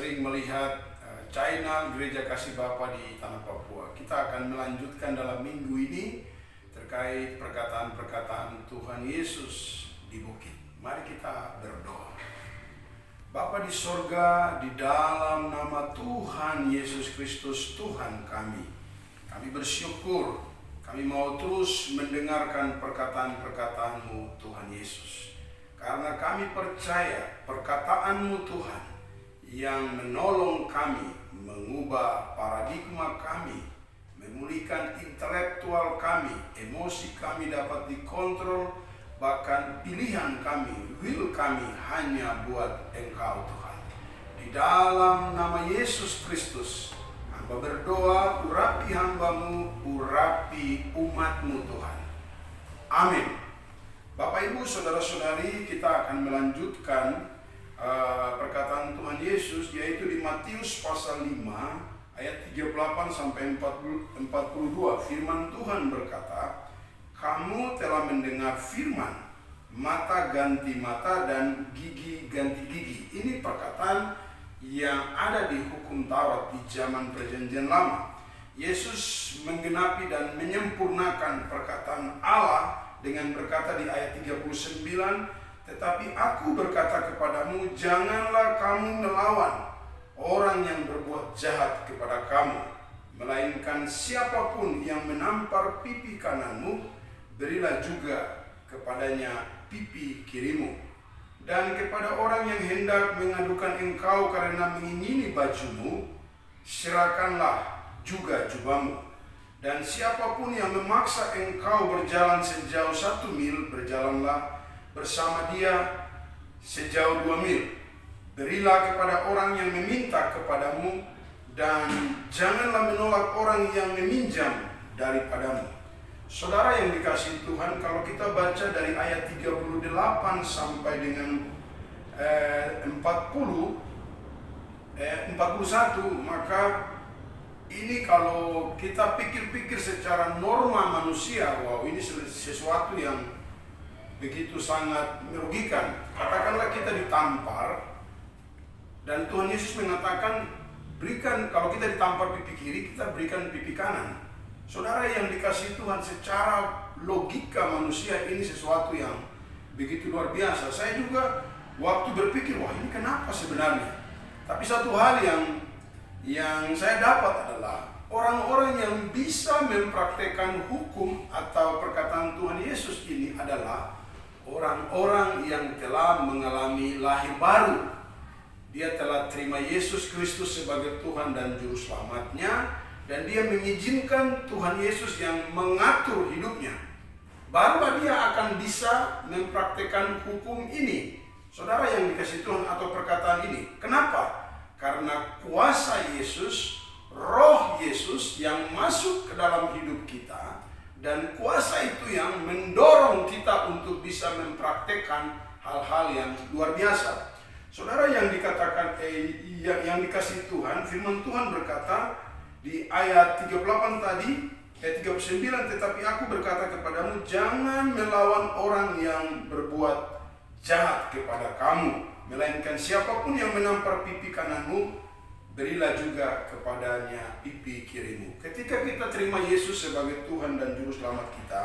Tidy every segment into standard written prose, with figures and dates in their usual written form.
sering melihat channel Gereja Kasih Bapa di Tanah Papua. Kita akan melanjutkan dalam minggu ini terkait perkataan-perkataan Tuhan Yesus di bukit. Mari kita berdoa. Bapa di sorga, di dalam nama Tuhan Yesus Kristus Tuhan kami bersyukur, kami mau terus mendengarkan perkataan-perkataan-Mu Tuhan Yesus. Karena kami percaya perkataan-Mu Tuhan yang menolong kami, mengubah paradigma kami, memulihkan intelektual kami, emosi kami dapat dikontrol, bahkan pilihan kami, will kami hanya buat Engkau Tuhan. Di dalam nama Yesus Kristus, hamba berdoa, urapi hamba-Mu, urapi umat-Mu Tuhan. Amin. Bapak Ibu, saudara-saudari, kita akan melanjutkan perkataan Tuhan Yesus, yaitu di Matius pasal 5 ayat 38 sampai 42. Firman Tuhan berkata, "Kamu telah mendengar firman, mata ganti mata dan gigi ganti gigi." Ini perkataan yang ada di hukum Taurat di zaman Perjanjian Lama. Yesus menggenapi dan menyempurnakan perkataan Allah dengan berkata di ayat 39, "Tetapi aku berkata kepadamu, janganlah kamu melawan orang yang berbuat jahat kepada kamu, melainkan siapapun yang menampar pipi kananmu, berilah juga kepadanya pipi kirimu. Dan kepada orang yang hendak mengadukan engkau karena mengingini bajumu, serahkanlah juga jubahmu. Dan siapapun yang memaksa engkau berjalan sejauh 1 mil, berjalanlah bersama dia sejauh 2 mil. Berilah kepada orang yang meminta kepadamu, dan janganlah menolak orang yang meminjam daripadamu." Saudara yang dikasihi Tuhan, kalau kita baca dari ayat 38 sampai dengan 41, maka ini kalau kita pikir-pikir secara norma manusia, wow, ini sesuatu yang begitu sangat merugikan. Katakanlah kita ditampar, dan Tuhan Yesus mengatakan, berikan, kalau kita ditampar pipi kiri, kita berikan pipi kanan. Saudara yang dikasihi Tuhan, secara logika manusia ini sesuatu yang begitu luar biasa. Saya juga waktu berpikir, wah ini kenapa sebenarnya? Tapi satu hal yang saya dapat adalah orang-orang yang bisa mempraktekkan hukum atau perkataan Tuhan Yesus ini adalah orang-orang yang telah mengalami lahir baru. Dia telah terima Yesus Kristus sebagai Tuhan dan Juru Selamatnya, dan dia mengizinkan Tuhan Yesus yang mengatur hidupnya. Barulah dia akan bisa mempraktekkan hukum ini. Saudara yang dikasihi Tuhan, atau perkataan ini. Kenapa? Karena kuasa Yesus, roh Yesus yang masuk ke dalam hidup kita, dan kuasa itu yang mendorong kita untuk bisa mempraktekkan hal-hal yang luar biasa. Saudara yang dikatakan yang dikasihi Tuhan, firman Tuhan berkata di ayat 38 tadi, ayat 39, "Tetapi aku berkata kepadamu, jangan melawan orang yang berbuat jahat kepada kamu, melainkan siapapun yang menampar pipi kananmu, berilah juga kepadanya pipi kirimu." Ketika kita terima Yesus sebagai Tuhan dan Juru Selamat kita,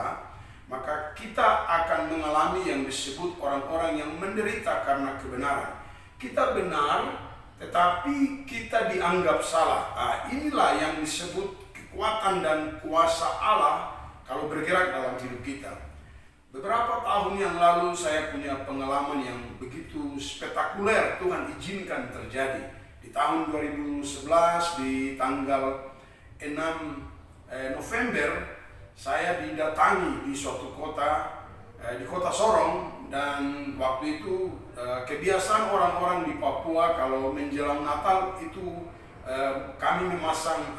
maka kita akan mengalami yang disebut orang-orang yang menderita karena kebenaran. Kita benar, tetapi kita dianggap salah. Inilah yang disebut kekuatan dan kuasa Allah kalau bergerak dalam hidup kita. Beberapa tahun yang lalu saya punya pengalaman yang begitu spektakuler Tuhan izinkan terjadi. Di tahun 2011 di tanggal 6 November saya didatangi di suatu kota, di kota Sorong, dan waktu itu kebiasaan orang-orang di Papua kalau menjelang Natal itu kami memasang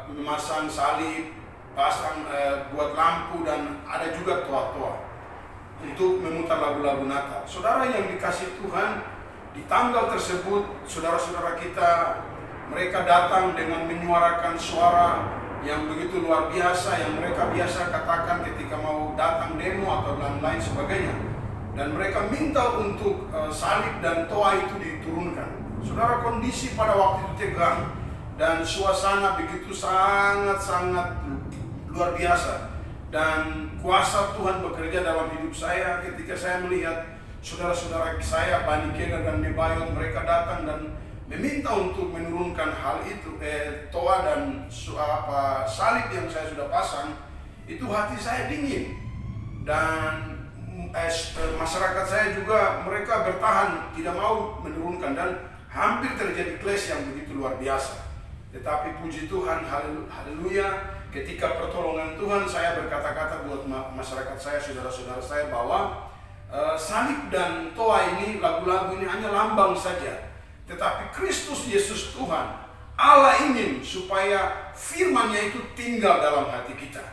memasang salib, pasang buat lampu, dan ada juga toa-toa untuk memutar lagu-lagu Natal. Saudara yang dikasihi Tuhan, di tanggal tersebut saudara-saudara kita, mereka datang dengan menyuarakan suara yang begitu luar biasa, yang mereka biasa katakan ketika mau datang demo atau lain-lain sebagainya. Dan mereka minta untuk salib dan toa itu diturunkan. Saudara, kondisi pada waktu itu tegang dan suasana begitu sangat-sangat luar biasa. Dan kuasa Tuhan bekerja dalam hidup saya ketika saya melihat saudara-saudara saya, Bani Kena dan Nebayot, mereka datang dan meminta untuk menurunkan hal itu, toa dan salib yang saya sudah pasang. Itu hati saya dingin. Dan masyarakat saya juga, mereka bertahan, tidak mau menurunkan, dan hampir terjadi clash yang begitu luar biasa. Tetapi puji Tuhan, haleluya, ketika pertolongan Tuhan, saya berkata-kata buat masyarakat saya, saudara-saudara saya, bahwa salib dan toa ini, lagu-lagu ini hanya lambang saja. Tetapi Kristus Yesus Tuhan, Allah ingin supaya firman-Nya itu tinggal dalam hati kita.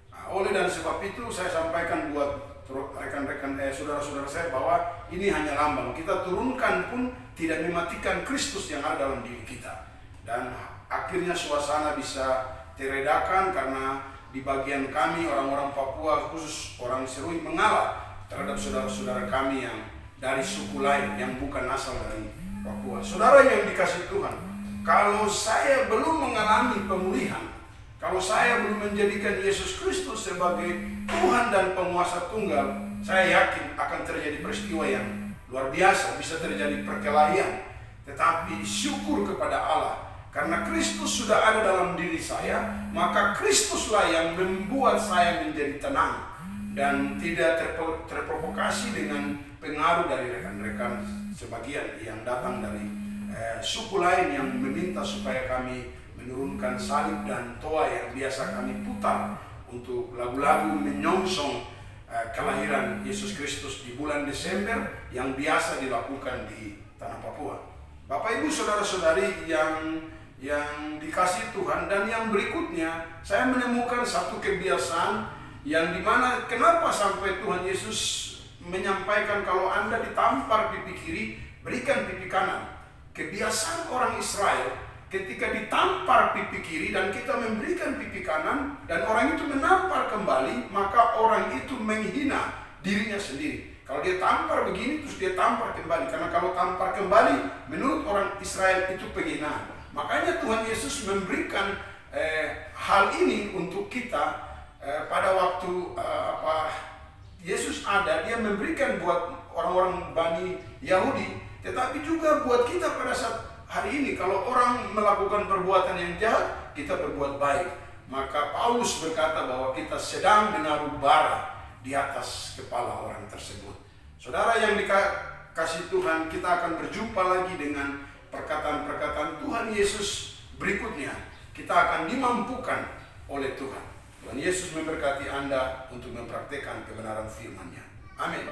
Nah, oleh dan sebab itu saya sampaikan buat rekan-rekan saudara-saudara saya bahwa ini hanya lambang. Kita turunkan pun tidak mematikan Kristus yang ada dalam diri kita. Dan akhirnya suasana bisa teredakan karena di bagian kami orang-orang Papua, khusus orang Serui, mengalah terhadap saudara-saudara kami yang dari suku lain yang bukan asal dari Papua. Saudara yang dikasihi Tuhan, kalau saya belum mengalami pemulihan, kalau saya belum menjadikan Yesus Kristus sebagai Tuhan dan penguasa tunggal, saya yakin akan terjadi peristiwa yang luar biasa, bisa terjadi perkelahian. Tetapi syukur kepada Allah, karena Kristus sudah ada dalam diri saya, maka Kristuslah yang membuat saya menjadi tenang dan tidak terprovokasi dengan pengaruh dari rekan-rekan sebagian yang datang dari suku lain yang meminta supaya kami menurunkan salib dan toa yang biasa kami putar untuk lagu-lagu menyongsong kelahiran Yesus Kristus di bulan Desember yang biasa dilakukan di tanah Papua. Bapak Ibu saudara-saudari yang dikasih Tuhan, dan yang berikutnya saya menemukan satu kebiasaan yang dimana kenapa sampai Tuhan Yesus menyampaikan kalau Anda ditampar pipi kiri, berikan pipi kanan. Kebiasaan orang Israel ketika ditampar pipi kiri dan kita memberikan pipi kanan dan orang itu menampar kembali, maka orang itu menghina dirinya sendiri. Kalau dia tampar begini terus dia tampar kembali, karena kalau tampar kembali menurut orang Israel itu penghinaan. Makanya Tuhan Yesus memberikan hal ini untuk kita pada waktu Yesus ada, dia memberikan buat orang-orang Bani Yahudi, tetapi juga buat kita pada saat hari ini. Kalau orang melakukan perbuatan yang jahat, kita berbuat baik. Maka Paulus berkata bahwa kita sedang menaruh bara di atas kepala orang tersebut. Saudara yang dikasih Tuhan, kita akan berjumpa lagi dengan perkataan-perkataan Tuhan Yesus berikutnya. Kita akan dimampukan oleh Tuhan. Tuhan Yesus memberkati Anda untuk mempraktikkan kebenaran firman-Nya. Amin.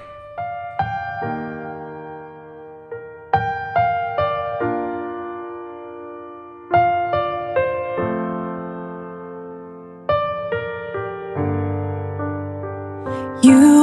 You